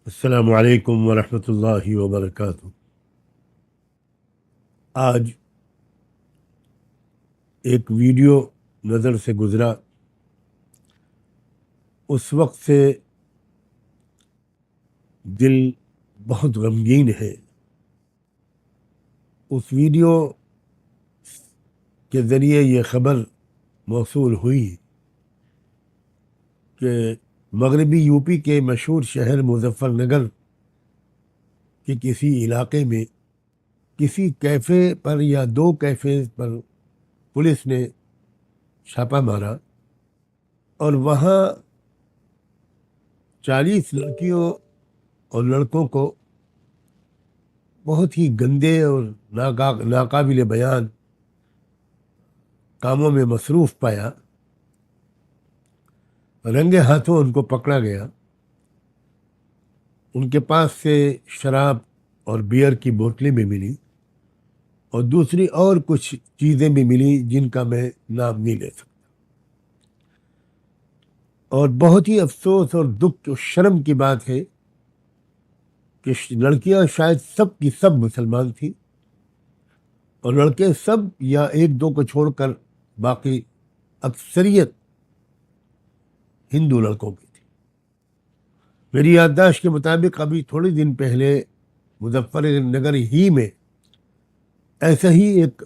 السلام علیکم ورحمۃ اللہ وبرکاتہ۔ آج ایک ویڈیو نظر سے گزرا، اس وقت سے دل بہت غمگین ہے۔ اس ویڈیو کے ذریعے یہ خبر موصول ہوئی کہ مغربی یو پی کے مشہور شہر مظفر نگر کے کسی علاقے میں کسی کیفے پر یا دو کیفے پر پولیس نے چھاپا مارا اور وہاں 40 لڑکیوں اور لڑکوں کو بہت ہی گندے اور ناقابل بیان کاموں میں مصروف پایا۔ رنگے ہاتھوں ان کو پکڑا گیا۔ ان کے پاس سے شراب اور بیئر کی بوتلیں بھی ملی اور دوسری اور کچھ چیزیں بھی ملی جن کا میں نام نہیں لے سکتا۔ اور بہت ہی افسوس اور دکھ اور شرم کی بات ہے کہ لڑکیاں شاید سب کی سب مسلمان تھیں اور لڑکے سب یا ایک دو کو چھوڑ کر باقی اکثریت ہندو لڑکوں کی تھی۔ میری یادداشت کے مطابق ابھی تھوڑے دن پہلے مظفر نگر ہی میں ایسا ہی ایک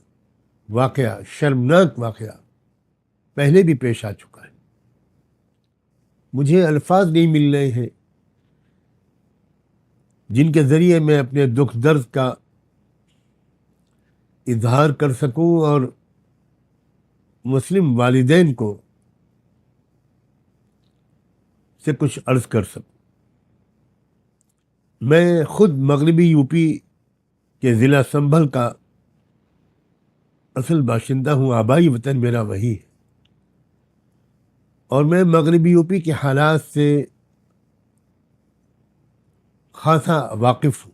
واقعہ، شرمناک واقعہ پہلے بھی پیش آ چکا ہے۔ مجھے الفاظ نہیں مل رہے ہیں جن کے ذریعے میں اپنے دکھ درد کا اظہار کر سکوں اور مسلم والدین کو سے کچھ عرض کر سکوں۔ میں خود مغربی یو پی کے ضلع سنبھل کا اصل باشندہ ہوں، آبائی وطن میرا وہی ہے، اور میں مغربی یو پی کے حالات سے خاصا واقف ہوں۔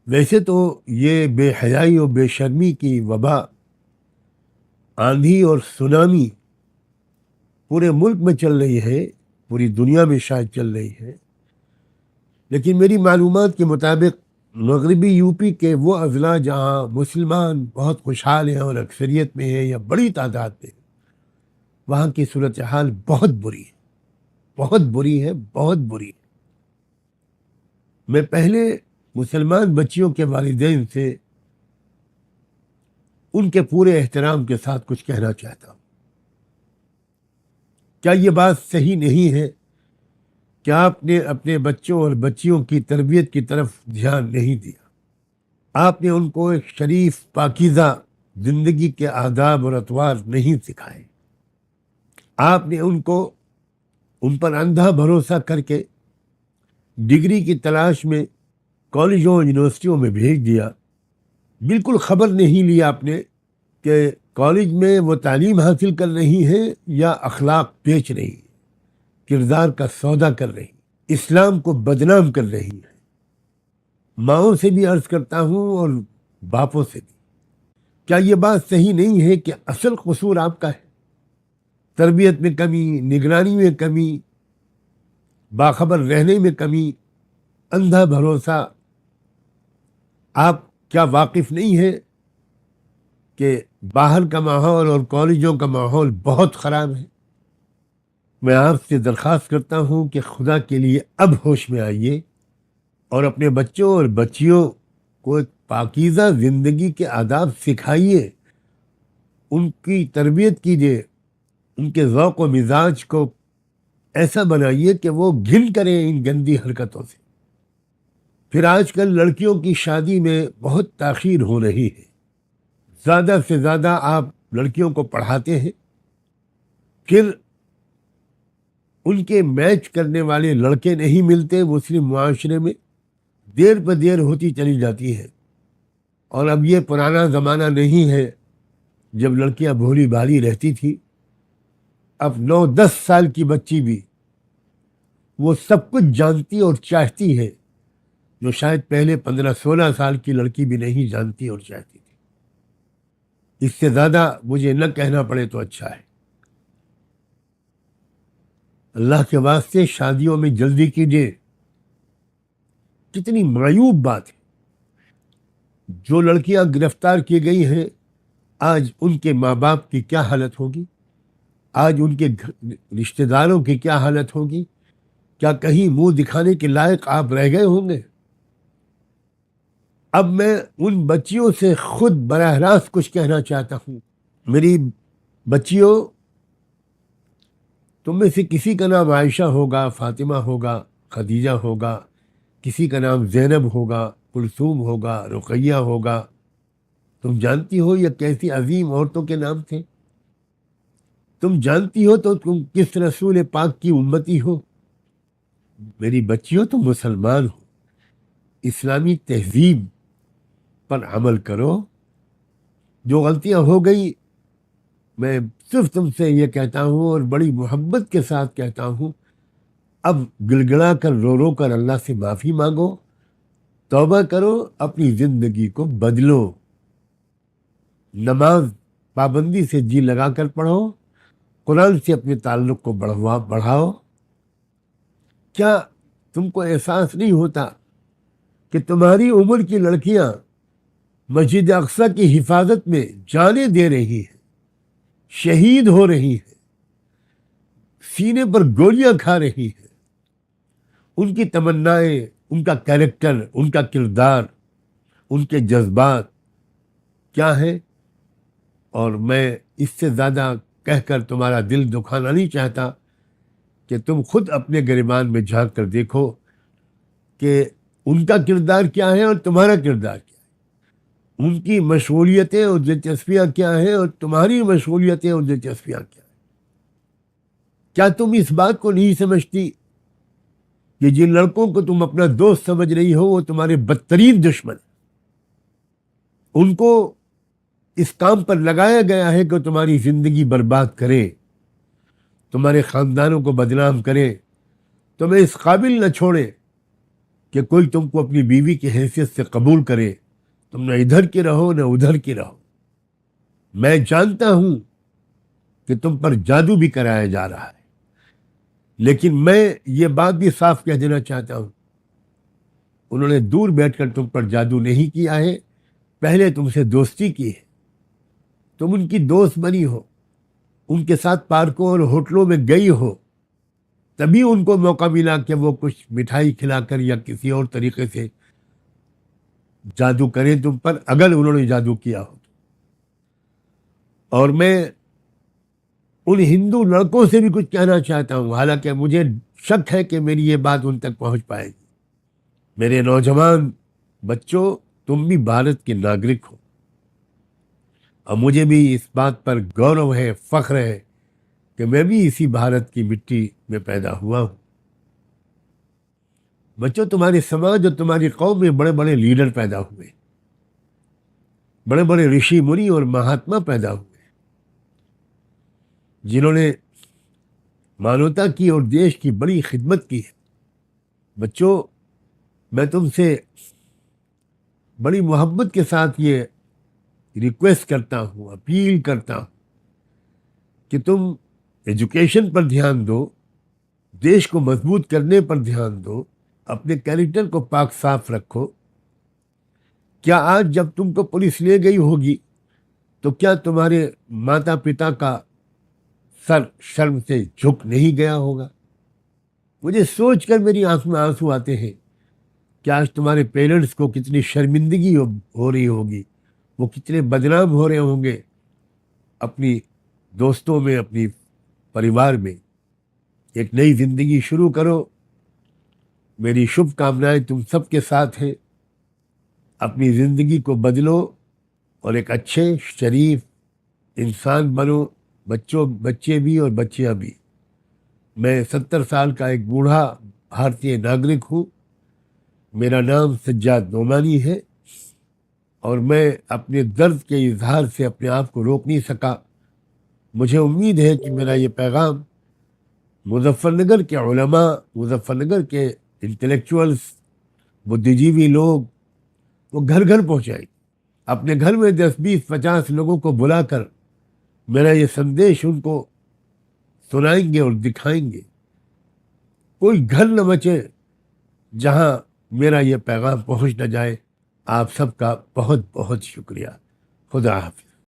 ویسے تو یہ بے حیائی اور بے شرمی کی وبا، آندھی اور سونامی پورے ملک میں چل رہی ہے، پوری دنیا میں شاید چل رہی ہے، لیکن میری معلومات کے مطابق مغربی یو پی کے وہ اضلاع جہاں مسلمان بہت خوشحال ہیں اور اکثریت میں ہیں یا بڑی تعداد میں، وہاں کی صورتحال بہت بری ہے، بہت بری ہے، بہت بری ہے۔ میں پہلے مسلمان بچیوں کے والدین سے ان کے پورے احترام کے ساتھ کچھ کہنا چاہتا ہوں۔ کیا یہ بات صحیح نہیں ہے کہ آپ نے اپنے بچوں اور بچیوں کی تربیت کی طرف دھیان نہیں دیا؟ آپ نے ان کو ایک شریف پاکیزہ زندگی کے آداب اور اطوار نہیں سکھائے۔ آپ نے ان پر اندھا بھروسہ کر کے ڈگری کی تلاش میں کالجوں اور یونیورسٹیوں میں بھیج دیا۔ بالکل خبر نہیں لی آپ نے کہ کالج میں وہ تعلیم حاصل کر رہی ہیں یا اخلاق بیچ رہی ہیں، کردار کا سودا کر رہی ہیں، اسلام کو بدنام کر رہی ہیں۔ ماؤں سے بھی عرض کرتا ہوں اور باپوں سے بھی، کیا یہ بات صحیح نہیں ہے کہ اصل قصور آپ کا ہے؟ تربیت میں کمی، نگرانی میں کمی، باخبر رہنے میں کمی، اندھا بھروسہ۔ آپ کیا واقف نہیں ہے کہ باہر کا ماحول اور کالجوں کا ماحول بہت خراب ہے؟ میں آپ سے درخواست کرتا ہوں کہ خدا کے لیے اب ہوش میں آئیے اور اپنے بچوں اور بچیوں کو ایک پاکیزہ زندگی کے آداب سکھائیے، ان کی تربیت کیجیے، ان کے ذوق و مزاج کو ایسا بنائیے کہ وہ گھن کریں ان گندی حرکتوں سے۔ پھر آج کل لڑکیوں کی شادی میں بہت تاخیر ہو رہی ہے۔ زیادہ سے زیادہ آپ لڑکیوں کو پڑھاتے ہیں، پھر ان کے میچ کرنے والے لڑکے نہیں ملتے مسلم معاشرے میں، دیر پہ دیر ہوتی چلی جاتی ہے۔ اور اب یہ پرانا زمانہ نہیں ہے جب لڑکیاں بھولی بھالی رہتی تھی۔ اب 9-10 سال کی بچی بھی وہ سب کچھ جانتی اور چاہتی ہے جو شاید پہلے 15-16 سال کی لڑکی بھی نہیں جانتی اور چاہتی تھی۔ اس سے زیادہ مجھے نہ کہنا پڑے تو اچھا ہے۔ اللہ کے واسطے شادیوں میں جلدی کیجیے. کتنی معیوب بات ہے. جو لڑکیاں گرفتار کی گئی ہیں آج ان کے ماں باپ کی کیا حالت ہوگی, آج ان کے رشتہ داروں کی کیا حالت ہوگی. کیا کہیں منہ دکھانے کے لائق آپ رہ گئے ہوں گے؟ اب میں ان بچیوں سے خود براہ راست کچھ کہنا چاہتا ہوں. میری بچیوں، تم میں سے کسی کا نام عائشہ ہوگا، فاطمہ ہوگا، خدیجہ ہوگا، کسی کا نام زینب ہوگا، کلثوم ہوگا، رقیہ ہوگا. تم جانتی ہو یہ کیسی عظیم عورتوں کے نام تھے؟ تم جانتی ہو تو تم کس رسول پاک کی امتی ہو؟ میری بچیوں، تم مسلمان ہو، اسلامی تہذیب پر عمل کرو. جو غلطیاں ہو گئی میں صرف تم سے یہ کہتا ہوں اور بڑی محبت کے ساتھ کہتا ہوں، اب گڑگڑا کر رو رو کر اللہ سے معافی مانگو، توبہ کرو، اپنی زندگی کو بدلو. نماز پابندی سے جی لگا کر پڑھو، قرآن سے اپنے تعلق کو بڑھاؤ. کیا تم کو احساس نہیں ہوتا کہ تمہاری عمر کی لڑکیاں مسجد اقصی کی حفاظت میں جانیں دے رہی ہیں، شہید ہو رہی ہیں، سینے پر گولیاں کھا رہی ہیں؟ ان کی تمنائیں، ان کا کیریکٹر، ان کا کردار، ان کے جذبات کیا ہیں؟ اور میں اس سے زیادہ کہہ کر تمہارا دل دکھانا نہیں چاہتا کہ تم خود اپنے گریبان میں جھانک کر دیکھو کہ ان کا کردار کیا ہے اور تمہارا کردار کیا ہے، ان کی مشغولیتیں اور دلچسپیاں کیا ہیں اور تمہاری مشغولیتیں اور دلچسپیاں کیا ہیں. کیا تم اس بات کو نہیں سمجھتی کہ جن لڑکوں کو تم اپنا دوست سمجھ رہی ہو وہ تمہارے بدترین دشمن ہیں؟ ان کو اس کام پر لگایا گیا ہے کہ تمہاری زندگی برباد کرے، تمہارے خاندانوں کو بدنام کرے، تمہیں اس قابل نہ چھوڑے کہ کوئی تم کو اپنی بیوی کی حیثیت سے قبول کرے. تم نہ ادھر کی رہو نہ ادھر کی رہو. میں جانتا ہوں کہ تم پر جادو بھی کرایا جا رہا ہے، لیکن میں یہ بات بھی صاف کہہ دینا چاہتا ہوں، انہوں نے دور بیٹھ کر تم پر جادو نہیں کیا ہے، پہلے تم سے دوستی کی ہے. تم ان کی دوست بنی ہو، ان کے ساتھ پارکوں اور ہوٹلوں میں گئی ہو، تبھی ان کو موقع ملا کہ وہ کچھ مٹھائی کھلا کر یا کسی اور طریقے سے جادو کریں تم پر، اگر انہوں نے جادو کیا ہو. اور میں ان ہندو لڑکوں سے بھی کچھ کہنا چاہتا ہوں، حالانکہ مجھے شک ہے کہ میری یہ بات ان تک پہنچ پائے گی. میرے نوجوان بچوں، تم بھی بھارت کے ناگرک ہو، اور مجھے بھی اس بات پر گورو ہے، فخر ہے کہ میں بھی اسی بھارت کی مٹی میں پیدا ہوا ہوں. بچوں، تمہارے سماج اور تمہاری قوم میں بڑے بڑے لیڈر پیدا ہوئے، بڑے بڑے رشی منی اور مہاتما پیدا ہوئے، جنہوں نے مانوتا کی اور دیش کی بڑی خدمت کی ہے. بچوں، میں تم سے بڑی محبت کے ساتھ یہ ریکویسٹ کرتا ہوں، اپیل کرتا ہوں کہ تم ایجوکیشن پر دھیان دو، دیش کو مضبوط کرنے پر دھیان دو، اپنے کیریکٹر کو پاک صاف رکھو. کیا آج جب تم کو پولیس لے گئی ہوگی تو کیا تمہارے ماتا پتا کا سر شرم سے جھک نہیں گیا ہوگا؟ مجھے سوچ کر میری آنکھ میں آنسو آتے ہیں کہ آج تمہارے پیرنٹس کو کتنی شرمندگی ہو رہی ہوگی، وہ کتنے بدنام ہو رہے ہوں گے اپنی دوستوں میں، اپنی پریوار میں. ایک نئی زندگی شروع کرو. میری شبھ کامنائیں تم سب کے ساتھ ہیں. اپنی زندگی کو بدلو اور ایک اچھے شریف انسان بنو، بچے بھی اور بچیاں بھی. میں 70 سال کا ایک بوڑھا بھارتی ناگرک ہوں. میرا نام سجاد نعمانی ہے اور میں اپنے درد کے اظہار سے اپنے آپ کو روک نہیں سکا. مجھے امید ہے کہ میرا یہ پیغام مظفر نگر کے علماء، مظفر نگر کے انٹلیکچوئلس، بدھ جیوی لوگ وہ گھر گھر پہنچائیں. اپنے گھر میں 10 20 50 لوگوں کو بلا کر میرا یہ سندیش ان کو سنائیں گے اور دکھائیں گے کوئی گھر نہ بچے جہاں میرا یہ پیغام پہنچ نہ جائے. آپ سب کا بہت بہت شکریہ. خدا حافظ.